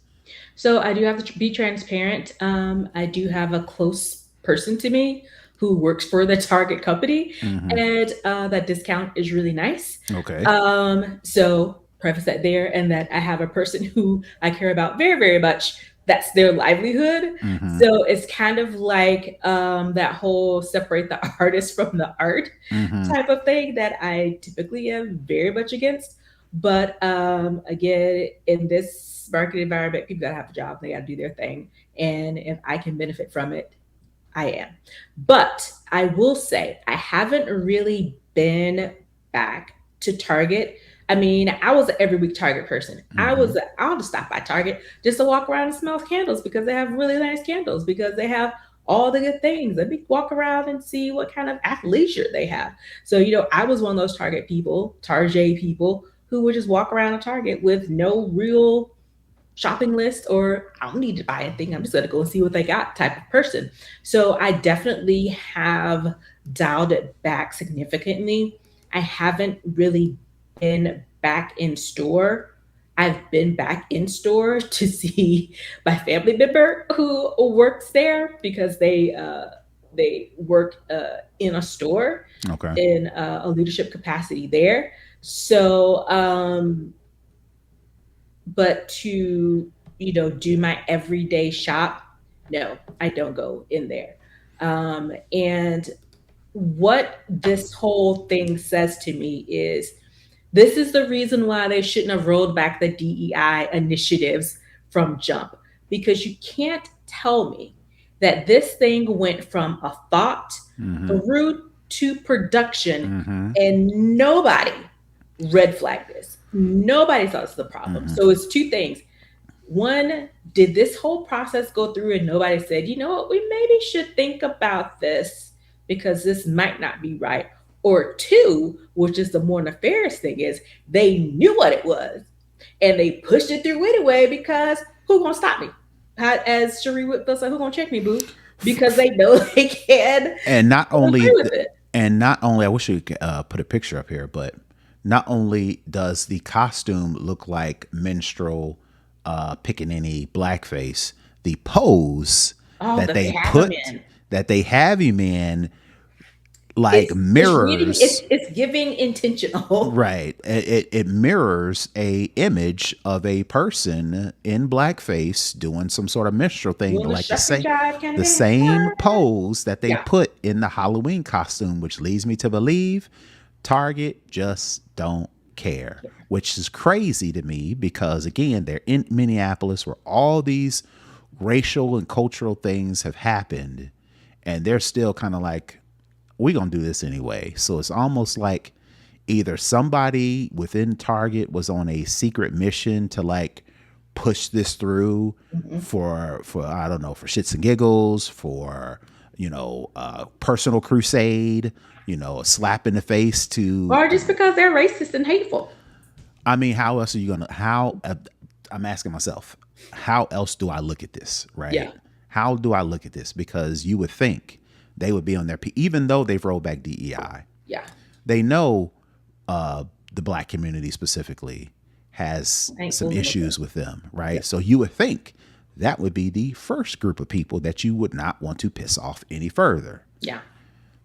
So I do have to be transparent. I do have a close person to me who works for the Target company, and that discount is really nice. Okay. So preface that there, and that I have a person who I care about very, very much. That's their livelihood. So it's kind of like that whole separate the artist from the art type of thing that I typically am very much against. But again, in this market environment, people gotta have a job, they gotta do their thing. And if I can benefit from it, I am. But I will say I haven't really been back to Target. I mean, I was an every week Target person. I'll just stop by Target just to walk around and smell candles, because they have really nice candles, because they have all the good things. Let me walk around and see what kind of athleisure they have. So, I was one of those Target people, who would just walk around a Target with no real shopping list, or I don't need to buy a thing, I'm just going to go and see what they got type of person. So I definitely have dialed it back significantly. I haven't really been back in store. I've been back in store to see my family member who works there, because they work in a store, in a leadership capacity there. So but to do my everyday shop, no, I don't go in there. And what this whole thing says to me is, this is the reason why they shouldn't have rolled back the DEI initiatives from jump, because you can't tell me that this thing went from a thought through to production and nobody red flagged this. Nobody thought this was a problem. So it's two things. One, did this whole process go through and nobody said, you know what, we maybe should think about this because this might not be right? Or two, which is the more nefarious thing, is they knew what it was and they pushed it through anyway, because who gonna stop me? As Cherie Whitfield said, who gonna check me, boo? Because they know they can. And not only, I wish we could put a picture up here, but not only does the costume look like minstrel pickaninny blackface, the pose that they have him in, like, mirrors. It's giving intentional, right? It mirrors a image of a person in blackface doing some sort of minstrel thing, like the same pose that they put in the Halloween costume, which leads me to believe Target just don't care, which is crazy to me, because again, they're in Minneapolis where all these racial and cultural things have happened, and they're still kind of like, we're going to do this anyway. So it's almost like either somebody within Target was on a secret mission to like push this through for I don't know, for shits and giggles, for, personal crusade, a slap in the face to, or just because they're racist and hateful. I mean, how else are you going to, I'm asking myself, how else do I look at this? Right. Yeah. How do I look at this? Because you would think they would be on their even though they've rolled back DEI. Yeah. They know the black community specifically has I ain't some fooling with issues them. with them, right? Yep. So you would think that would be the first group of people that you would not want to piss off any further. Yeah.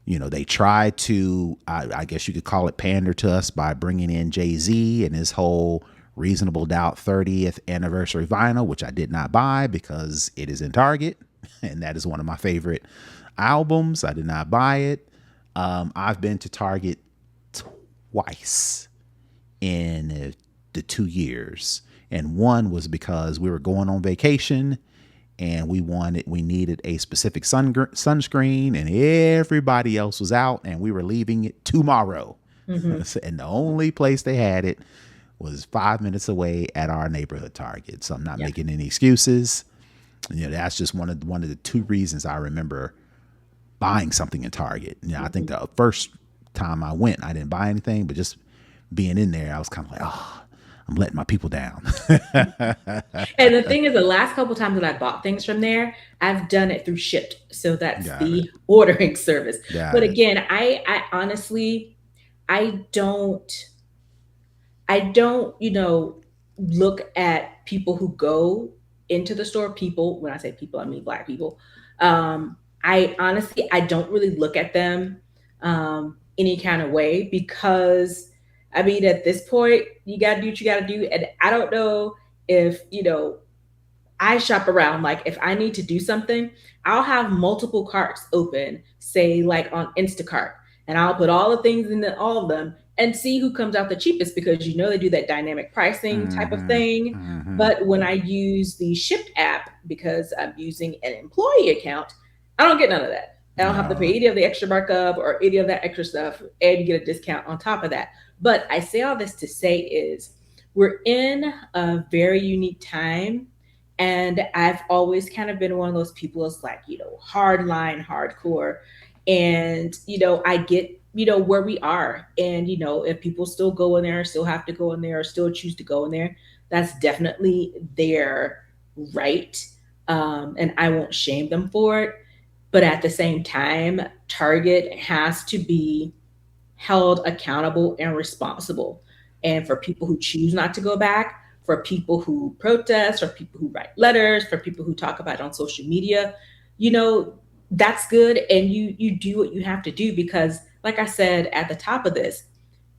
They tried to, I guess you could call it pander to us by bringing in Jay-Z and his whole Reasonable Doubt 30th anniversary vinyl, which I did not buy because it is in Target. And that is one of my favorite albums. I did not buy it. I've been to Target twice in the 2 years. And one was because we were going on vacation and we needed a specific sunscreen and everybody else was out and we were leaving it tomorrow. Mm-hmm. And the only place they had it was 5 minutes away at our neighborhood Target. So I'm not Yeah. making any excuses. That's just one of the two reasons I remember buying something in Target. I think the first time I went, I didn't buy anything, but just being in there, I was kind of like, oh, I'm letting my people down. And the thing is, the last couple times that I bought things from there, I've done it through Shipped. So that's Got it. the ordering service. Got But it. again, I honestly, I don't, I don't, look at people who go into the store. People, when I say people, I mean Black people. I honestly, I don't really look at them any kind of way because, I mean, at this point, you got to do what you got to do. And I don't know if, I shop around. Like if I need to do something, I'll have multiple carts open, say like on Instacart, and I'll put all the things in all of them and see who comes out the cheapest because they do that dynamic pricing type of Mm-hmm. thing. Mm-hmm. But when I use the Shipped app because I'm using an employee account, I don't get none of that. I don't have to pay No. any of the extra markup or any of that extra stuff, and you get a discount on top of that. But I say all this to say is we're in a very unique time, and I've always kind of been one of those people that's like, hard line, hardcore. And, I get, where we are. And, if people still go in there, still have to go in there, or still choose to go in there, that's definitely their right. And I won't shame them for it. But at the same time, Target has to be held accountable and responsible. And for people who choose not to go back, for people who protest, for people who write letters, for people who talk about it on social media, you know, that's good. And you do what you have to do because, like I said at the top of this,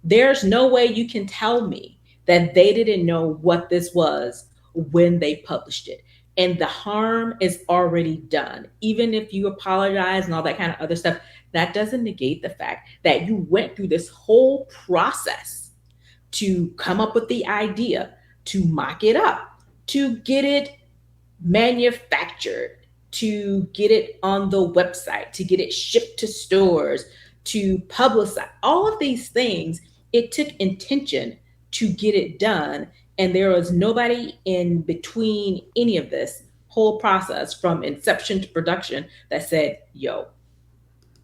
there's no way you can tell me that they didn't know what this was when they published it. And the harm is already done. Even if you apologize and all that kind of other stuff, that doesn't negate the fact that you went through this whole process to come up with the idea, to mock it up, to get it manufactured, to get it on the website, to get it shipped to stores, to publicize all of these things. It took intention to get it done. And there was nobody in between any of this whole process from inception to production that said, yo,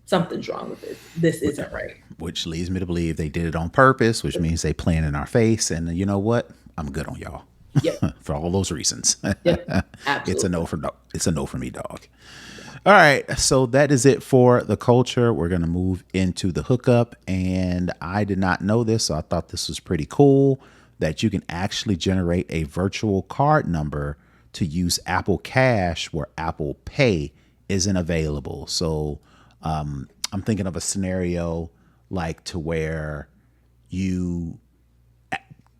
something's wrong with this. This isn't right. Which leads me to believe they did it on purpose, which means they playing in our face. And you know what? I'm good on y'all Yep. for all those reasons. Yep. It's a Absolutely. no for it's a no for me, dog. All right, so that is it for the culture. We're gonna move into the hookup, and I did not know this, so I thought this was pretty cool that you can actually generate a virtual card number to use Apple Cash where Apple Pay isn't available. So I'm thinking of a scenario like to where you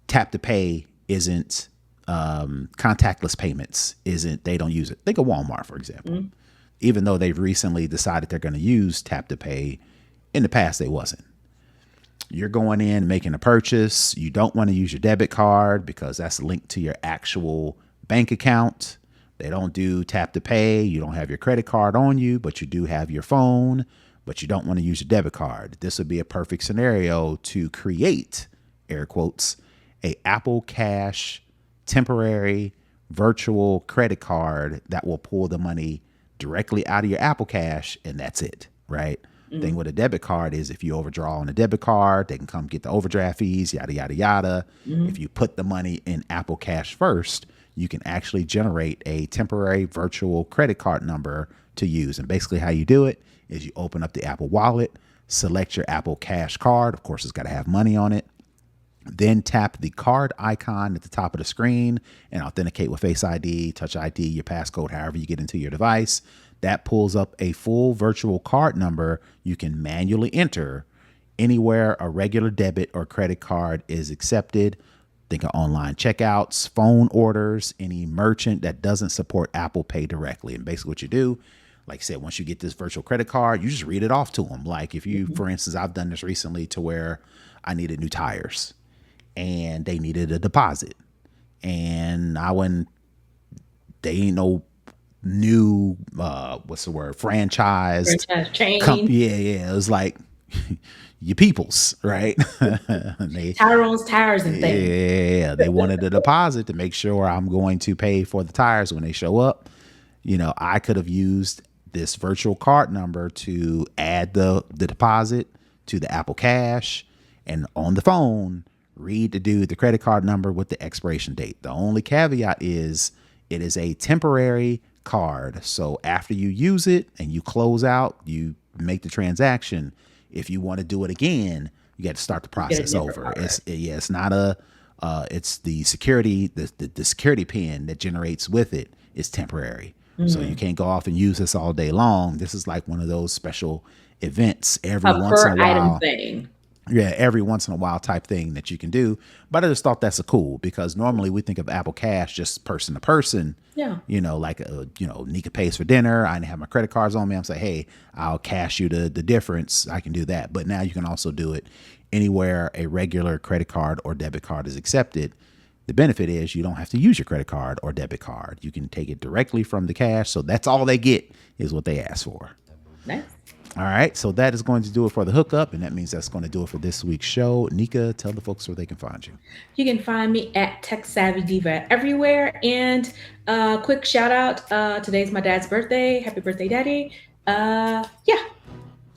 tap to pay isn't contactless payments isn't they don't use it. Think of Walmart, for example. Mm-hmm. Even though they've recently decided they're going to use tap to pay, in the past they wasn't. You're going in making a purchase, you don't want to use your debit card because that's linked to your actual bank account. They don't do tap to pay. You don't have your credit card on you, but you do have your phone, but you don't want to use your debit card. This would be a perfect scenario to create, air quotes, a Apple Cash temporary virtual credit card that will pull the money directly out of your Apple Cash, and that's it, right? Mm-hmm. Thing with a debit card is if you overdraw on a debit card, they can come get the overdraft fees, yada, yada, yada. Mm-hmm. If you put the money in Apple Cash first, you can actually generate a temporary virtual credit card number to use. And basically how you do it is you open up the Apple Wallet, select your Apple Cash card. Of course, it's got to have money on it. Then tap the card icon at the top of the screen and authenticate with Face ID, Touch ID, your passcode, however you get into your device. That pulls up a full virtual card number you can manually enter anywhere a regular debit or credit card is accepted. Think of online checkouts, phone orders, any merchant that doesn't support Apple Pay directly. And basically what you do, like I said, once you get this virtual credit card, you just read it off to them. Like if you, for instance, I've done this recently to where I needed new tires and they needed a deposit. And I went, they ain't no new, what's the word, franchised Franchise chain. Yeah. It was like, your peoples, right? Tyrone's tires and things. Yeah, they wanted a deposit to make sure I'm going to pay for the tires when they show up. You know, I could have used this virtual card number to add the deposit to the Apple Cash, and on the phone, read the dude the credit card number with the expiration date. The only caveat is it is a temporary card. So after you use it and you close out, you make the transaction. If you want to do it again, you got to start the process over. It's not a, it's the security, the security pin that generates with it is temporary. So you can't go off and use this all day long. This is like one of those special events every once in a while. Item thing. Yeah, every once in a while type thing that you can do. But I just thought that's a cool, because normally we think of Apple Cash just person to person. Yeah. You know, like, Nica pays for dinner. I didn't have my credit cards on me. I'm saying, hey, I'll cash you the difference. I can do that. But now you can also do it anywhere a regular credit card or debit card is accepted. The benefit is you don't have to use your credit card or debit card. You can take it directly from the cash. So that's all they get is what they ask for. Nice. All right, so that is going to do it for the hookup, and that means that's going to do it for this week's show. Nica, tell the folks where they can find you. You can find me at Tech Savvy Diva everywhere. And quick shout out, today's my dad's birthday. Happy birthday, Daddy. Yeah.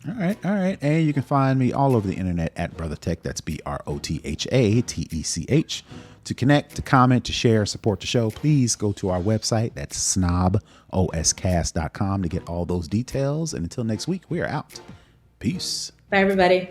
All right. And you can find me all over the internet at Brother Tech. That's BROTHATECH. To connect, to comment, to share, support the show, please go to our website. That's snoboscast.com to get all those details. And until next week, we are out. Peace. Bye, everybody.